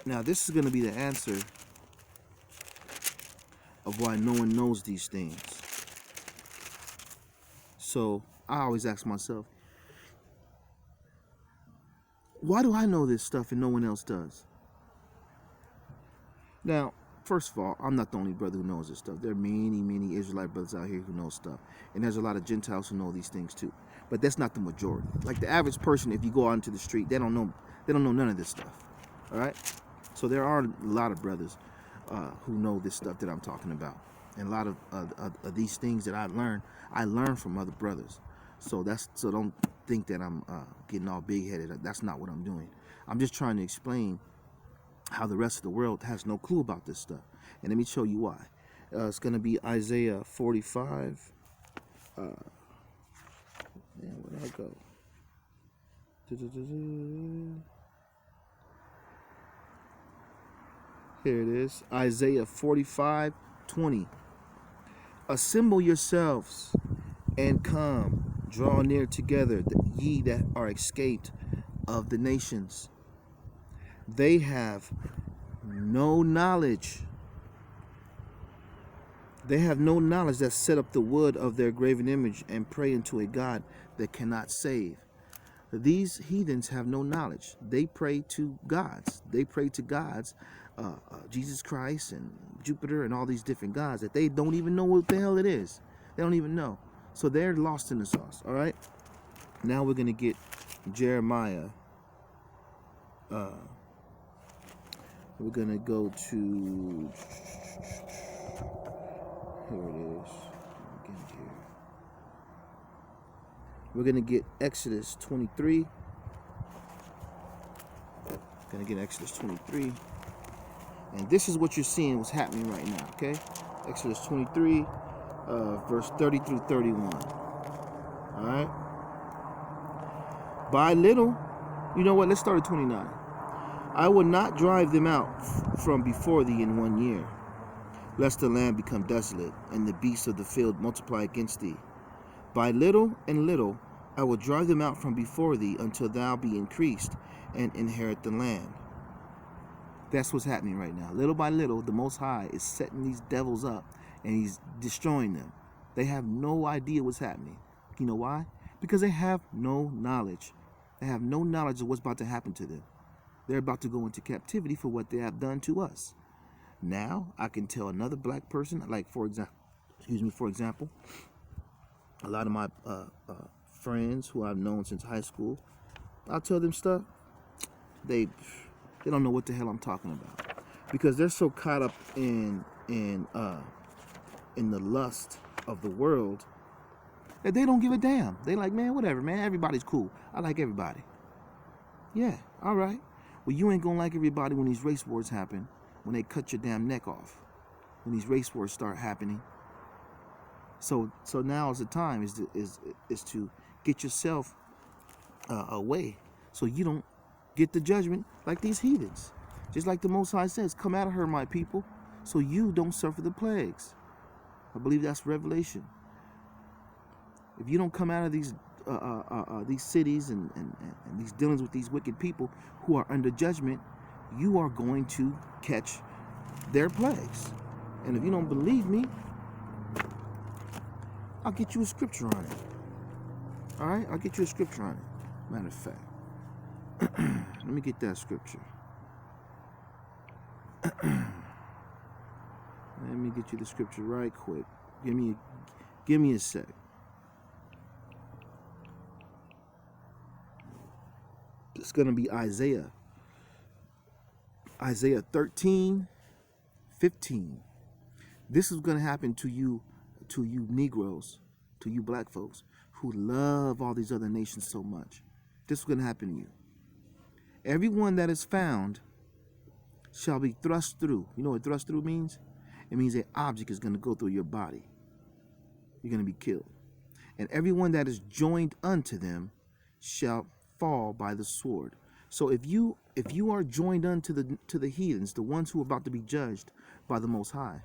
Now, this is going to be the answer of why no one knows these things. So I always ask myself, why do I know this stuff and no one else does? Now, first of all, I'm not the only brother who knows this stuff. There are many, many Israelite brothers out here who know stuff. And there's a lot of Gentiles who know these things too. But that's not the majority. Like the average person, if you go out into the street, they don't know none of this stuff. All right? So there are a lot of brothers who know this stuff that I'm talking about. And a lot of these things that I learned from other brothers. So don't think that I'm getting all big-headed. That's not what I'm doing. I'm just trying to explain how the rest of the world has no clue about this stuff. And let me show you why. It's going to be Isaiah 45. Man, where'd I go? Here it is. Isaiah 45:20. Assemble yourselves and come, draw near together, ye that are escaped of the nations. They have no knowledge. They have no knowledge that set up the wood of their graven image and pray unto a God that cannot save. These heathens have no knowledge. They pray to gods. They pray to gods, Jesus Christ and Jupiter and all these different gods that they don't even know what the hell it is. They don't even know. So they're lost in the sauce, all right? Now we're going to get Jeremiah. We're going to go to, here it is. We're going to get Exodus 23. Going to get Exodus 23. And this is what you're seeing what's happening right now, okay? Exodus 23, verse 30 through 31. All right? By little, you know what? Let's start at 29. I will not drive them out from before thee in 1 year, lest the land become desolate, and the beasts of the field multiply against thee. By little and little I will drive them out from before thee until thou be increased and inherit the land. That's what's happening right now. Little by little, the Most High is setting these devils up and he's destroying them. They have no idea what's happening. You know why? Because they have no knowledge. They have no knowledge of what's about to happen to them. They're about to go into captivity for what they have done to us. Now, I can tell another black person, like for example, a lot of my friends who I've known since high school, I'll tell them stuff. They don't know what the hell I'm talking about because they're so caught up in the lust of the world that they don't give a damn. They like, man, whatever, man. Everybody's cool. I like everybody. Yeah, all right. Well, you ain't gonna like everybody when these race wars happen, when they cut your damn neck off, when these race wars start happening. So now is the time is to get yourself away so you don't get the judgment like these heathens. Just like the Most High says, come out of her, my people, so you don't suffer the plagues. I believe that's Revelation. If you don't come out of these cities and these dealings with these wicked people who are under judgment, you are going to catch their plagues. And if you don't believe me, I'll get you a scripture on it. All right? I'll get you a scripture on it. Matter of fact. Let me get that scripture. Let me get you the scripture right quick. Give me a sec. It's going to be Isaiah 13:15. This is going to happen to you Negroes, to you black folks who love all these other nations so much. This is going to happen to you. Everyone that is found shall be thrust through. You know what thrust through means? It means an object is going to go through your body. You're going to be killed. And everyone that is joined unto them shall fall by the sword. So if you are joined unto the heathens, the ones who are about to be judged by the Most High,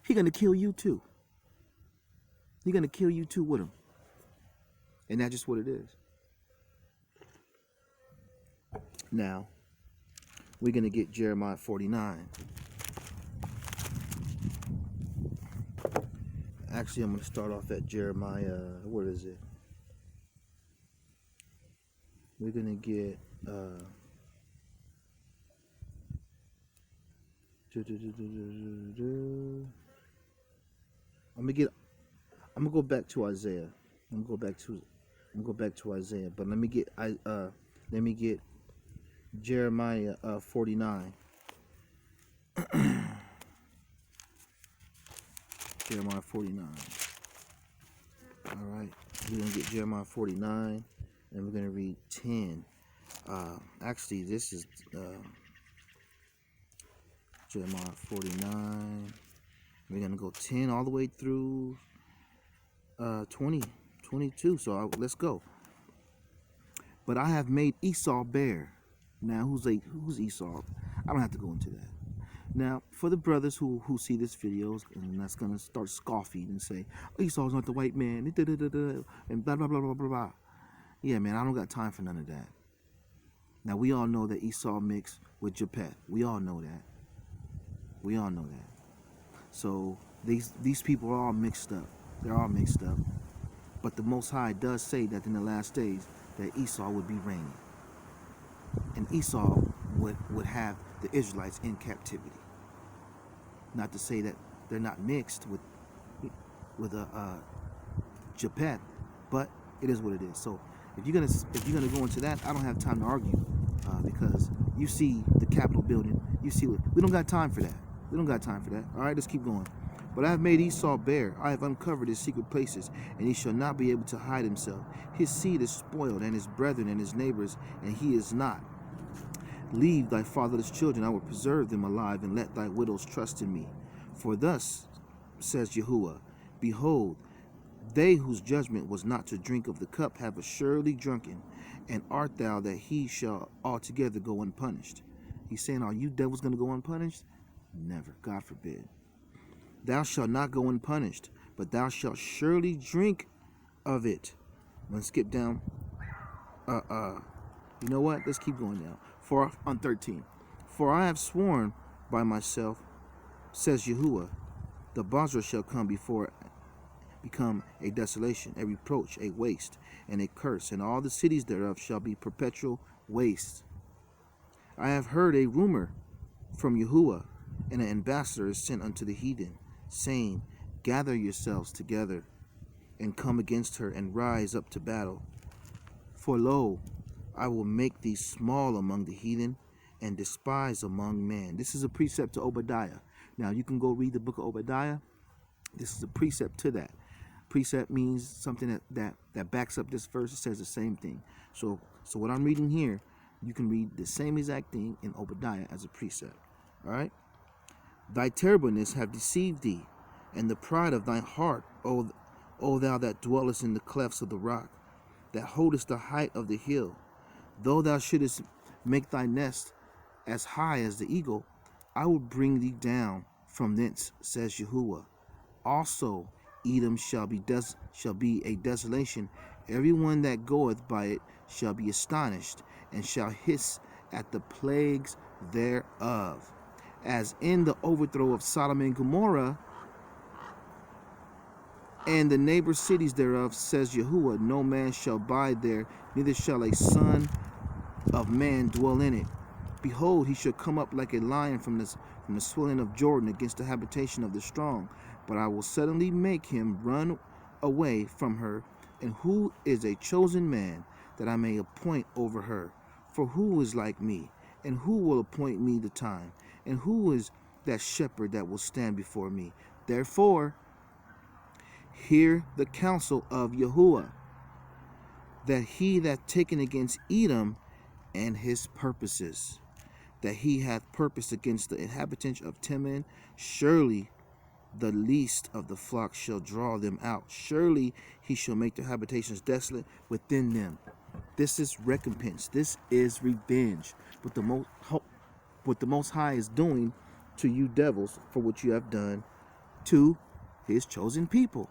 He's going to kill you too. He's going to kill you too with him. And that's just what it is. Now, we're going to get Jeremiah 49. Actually, I'm going to start off at Jeremiah, what is it? We're going to get, I'm going to go back to Isaiah. I'm going to go back to Isaiah, but let me get Jeremiah 49. Jeremiah 49. All right, we're going to get Jeremiah 49, and we're going to read 10. Actually, this is Jeremiah 49. We're going to go 10 all the way through 22. So let's go. But I have made Esau bare. Now, who's Esau? I don't have to go into that. Now, for the brothers who see this videos and that's going to start scoffing and say, oh, Esau's not the white man, and blah, blah, blah, blah, blah, blah. Yeah, man, I don't got time for none of that. Now, we all know that Esau mixed with Japheth. We all know that. We all know that. So, these people are all mixed up. They're all mixed up. But the Most High does say that in the last days that Esau would be reigning. And Esau would have the Israelites in captivity. Not to say that they're not mixed with Japheth, but it is what it is. So if you're gonna go into that, I don't have time to argue because you see the Capitol building. You see we don't got time for that. We don't got time for that. All right, let's keep going. But I have made Esau bare. I have uncovered his secret places, and he shall not be able to hide himself. His seed is spoiled, and his brethren and his neighbors, and he is not. Leave thy fatherless children, I will preserve them alive, and let thy widows trust in me. For thus says Yahuwah, behold, they whose judgment was not to drink of the cup have assuredly drunken, and art thou that he shall altogether go unpunished? He's saying, are you devils going to go unpunished? Never, God forbid. Thou shalt not go unpunished, but thou shalt surely drink of it. Let's skip down. You know what? Let's keep going now. On 13. For I have sworn by myself, says Yahuwah, the Basra shall become a desolation, a reproach, a waste, and a curse, and all the cities thereof shall be perpetual waste. I have heard a rumor from Yahuwah, and an ambassador is sent unto the heathen, saying, gather yourselves together, and come against her, and rise up to battle. For lo, I will make thee small among the heathen, and despised among men. This is a precept to Obadiah. Now, you can go read the book of Obadiah. This is a precept to that. Precept means something that backs up this verse. It says the same thing. So what I'm reading here, you can read the same exact thing in Obadiah as a precept. All right? Thy terribleness have deceived thee, and the pride of thy heart, O thou that dwellest in the clefts of the rock, that holdest the height of the hill. Though thou shouldest make thy nest as high as the eagle, I will bring thee down from thence, says Yahuwah. Also Edom shall be a desolation. Everyone that goeth by it shall be astonished, and shall hiss at the plagues thereof. As in the overthrow of Sodom and Gomorrah, and the neighbor cities thereof, says Yahuwah, no man shall abide there, neither shall a son of man dwell in it. Behold, he shall come up like a lion from the swelling of Jordan against the habitation of the strong. But I will suddenly make him run away from her. And who is a chosen man, that I may appoint over her? For who is like me? And who will appoint me the time? And who is that shepherd that will stand before me? Therefore, hear the counsel of Yahuwah, that he that taken against Edom and his purposes, that he hath purpose against the inhabitants of Teman, surely the least of the flock shall draw them out. Surely he shall make their habitations desolate within them. This is recompense. This is revenge. What the Most High is doing to you devils for what you have done to his chosen people.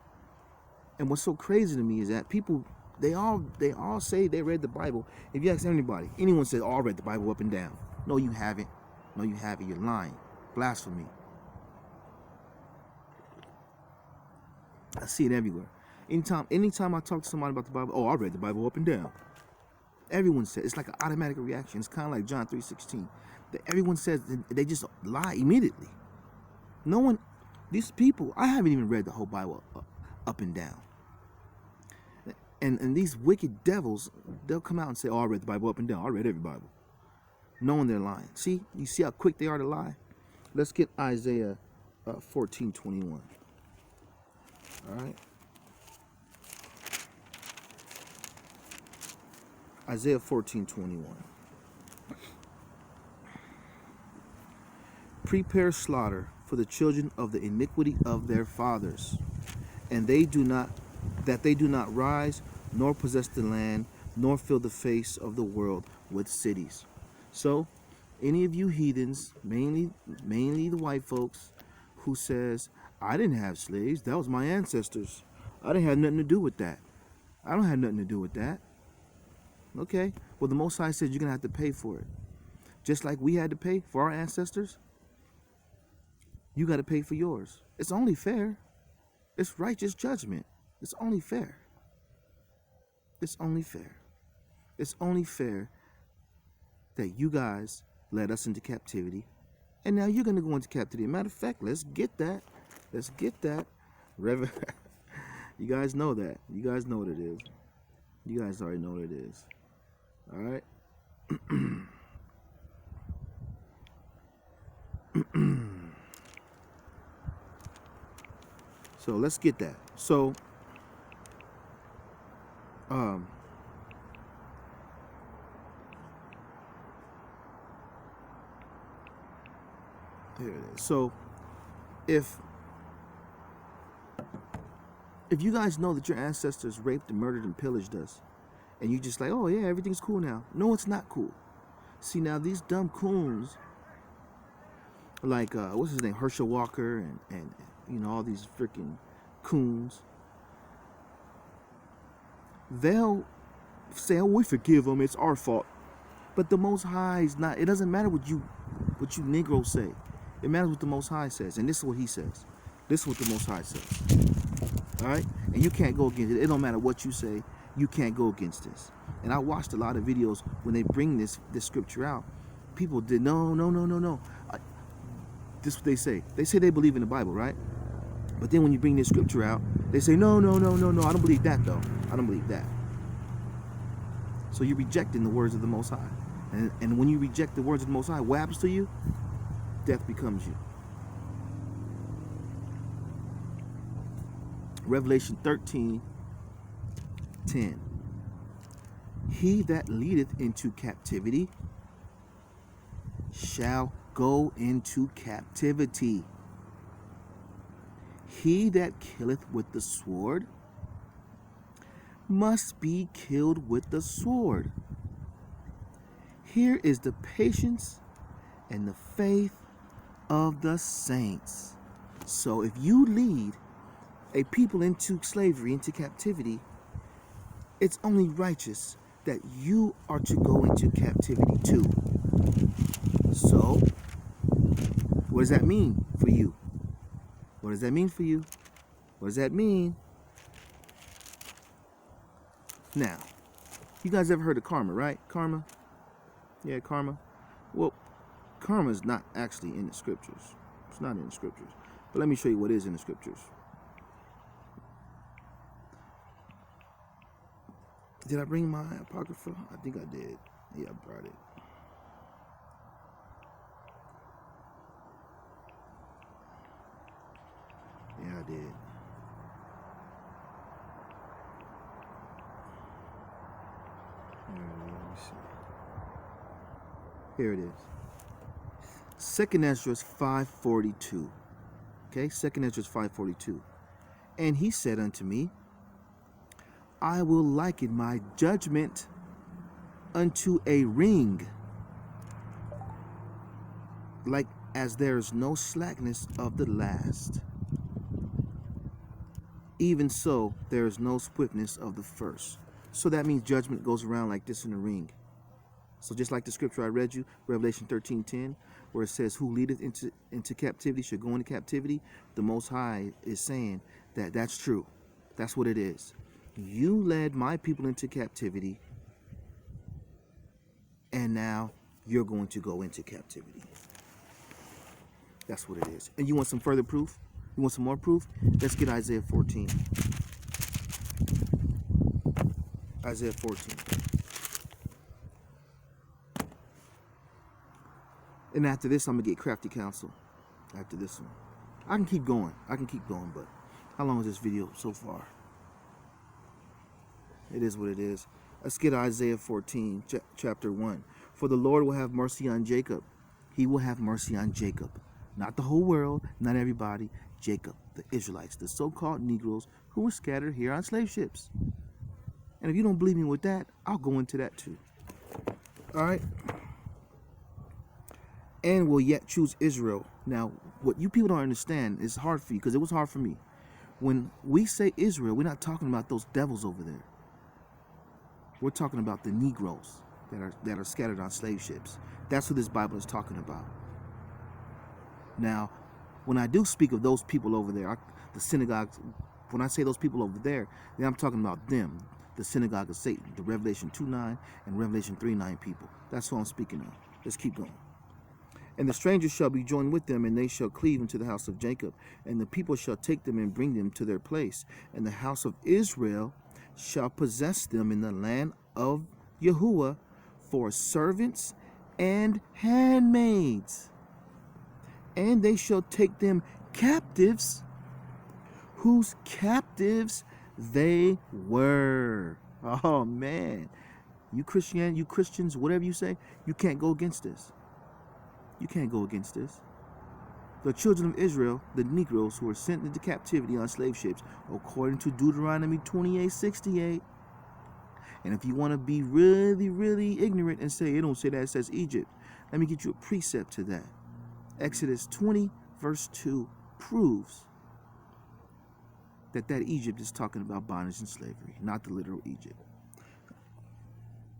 And what's so crazy to me is that people, they all say they read the Bible. If you ask anybody, anyone says, oh, I read the Bible up and down. No, you haven't. No, you haven't. You're lying. Blasphemy. I see it everywhere. Anytime I talk to somebody about the Bible, oh, I read the Bible up and down. Everyone says it's like an automatic reaction. It's kind of like John 3:16. Everyone says they just lie immediately. No one, these people, I haven't even read the whole Bible up and down. And these wicked devils, they'll come out and say, oh, I read the Bible up and down. I read every Bible. Knowing they're lying. See, you see how quick they are to lie? Let's get Isaiah 14:21. All right. Isaiah 14:21. Prepare slaughter for the children of the iniquity of their fathers, and they do not rise, nor possess the land, nor fill the face of the world with cities. So, any of you heathens, mainly the white folks, who says, I didn't have slaves, that was my ancestors. I didn't have nothing to do with that. I don't have nothing to do with that. Okay, well, the Most High said you're going to have to pay for it. Just like we had to pay for our ancestors, you got to pay for yours. It's only fair. It's righteous judgment. It's only fair. It's only fair. It's only fair that you guys led us into captivity, and now you're going to go into captivity. Matter of fact, let's get that. Let's get that. You guys know that. You guys know what it is. You guys already know what it is. All right. So let's get that. So, here it is. So, if you guys know that your ancestors raped and murdered and pillaged us, and you just like, oh yeah, everything's cool now. No, it's not cool. See, now these dumb coons, like what's his name, Herschel Walker, and you know, all these freaking coons, they'll say, oh, we forgive them, it's our fault. But the Most High is not. It doesn't matter what you Negroes say. It matters what the Most High says, and this is what He says. This is what the Most High says. All right, and you can't go against it. It don't matter what you say. You can't go against this. And I watched a lot of videos when they bring this scripture out. People did no. This is what they say. They say they believe in the Bible, right? But then when you bring this scripture out, they say no. I don't believe that though. I don't believe that. So you're rejecting the words of the Most High. And when you reject the words of the Most High, what happens to you? Death becomes you. Revelation 13:10. He that leadeth into captivity shall go into captivity. He that killeth with the sword must be killed with the sword. Here is the patience and the faith of the saints. So if you lead a people into slavery, into captivity, it's only righteous that you are to go into captivity too. So, what does that mean for you? What does that mean for you? What does that mean? Now, you guys ever heard of karma, right? Karma? Yeah, karma. Well, karma is not actually in the scriptures. It's not in the scriptures. But let me show you what is in the scriptures. Did I bring my apocrypha? I think I did. Yeah, I brought it. Yeah, I did. Let me see. Here it is. 2nd Ezra 5:42. Okay, 2nd Ezra 5:42. And he said unto me, I will liken my judgment unto a ring, like as there is no slackness of the last, even so there is no swiftness of the first. So that means judgment goes around like this in a ring. So just like the scripture I read you, Revelation 13:10, where it says, who leadeth into captivity should go into captivity, the Most High is saying that that's true. That's what it is. You led my people into captivity, and now you're going to go into captivity. That's what it is. And you want some further proof? You want some more proof? Let's get Isaiah 14. Isaiah 14. And after this, I'm going to get crafty counsel. After this one. I can keep going. But how long is this video so far? It is what it is. Let's get Isaiah 14, chapter 1. For the Lord will have mercy on Jacob. He will have mercy on Jacob. Not the whole world, not everybody. Jacob, the Israelites, the so-called Negroes who were scattered here on slave ships. And if you don't believe me with that, I'll go into that too. All right? And will yet choose Israel. Now, what you people don't understand is hard for you, because it was hard for me. When we say Israel, we're not talking about those devils over there. We're talking about the Negroes that are scattered on slave ships. That's what this Bible is talking about. Now, when I do speak of those people over there, the synagogues, when I say those people over there, then I'm talking about them, the synagogue of Satan, the Revelation 2:9 and Revelation 3:9 people. That's what I'm speaking of. Let's keep going. And the strangers shall be joined with them, and they shall cleave into the house of Jacob, and the people shall take them and bring them to their place, and the house of Israel shall possess them in the land of Yahuwah for servants and handmaids. And they shall take them captives, whose captives they were. Oh man, you Christians, whatever you say, you can't go against this. You can't go against this. The children of Israel, the Negroes who were sent into captivity on slave ships, according to Deuteronomy 28:68. And if you want to be really, really ignorant and say, it don't say that, it says Egypt, let me get you a precept to that. Exodus 20, verse 2 proves that Egypt is talking about bondage and slavery, not the literal Egypt.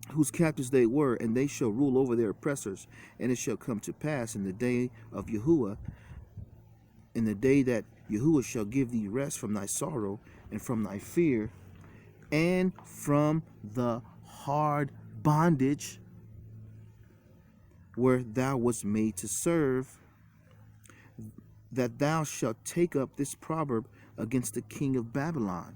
Whose captives they were, and they shall rule over their oppressors. And it shall come to pass in the day of Yahuwah, in the day that Yahuwah shall give thee rest from thy sorrow, and from thy fear, and from the hard bondage where thou wast made to serve, that thou shalt take up this proverb against the king of Babylon.